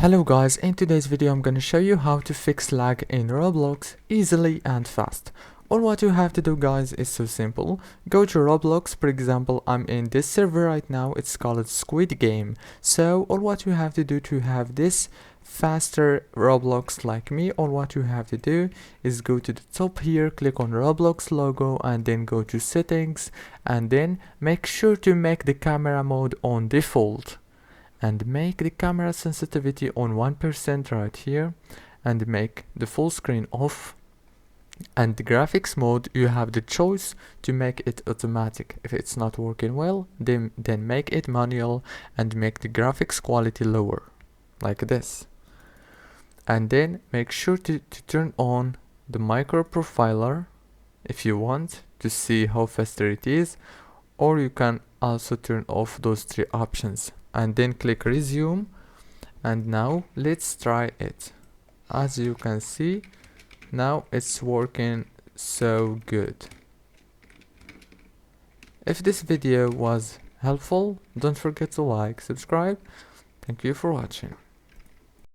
Hello guys, in today's video I'm gonna show you how to fix lag in Roblox easily and fast. All what you have to do guys is so simple. Go to Roblox. For example, I'm in this server right now, it's called Squid Game. So all what you have to do to have this faster Roblox like me, all what you have to do is go to the top here, click on Roblox logo and then go to settings and then make sure to make the camera mode on default. And make the camera sensitivity on 1% right here and make the full screen off. And the graphics mode, you have the choice to make it automatic. If it's not working well, then make it manual and make the graphics quality lower like this. And then make sure to turn on the micro profiler if you want to see how faster it is, or you can also turn off those three options and then click resume. And now let's try it. As you can see, now it's working so good. If this video was helpful, don't forget to like, subscribe. Thank you for watching.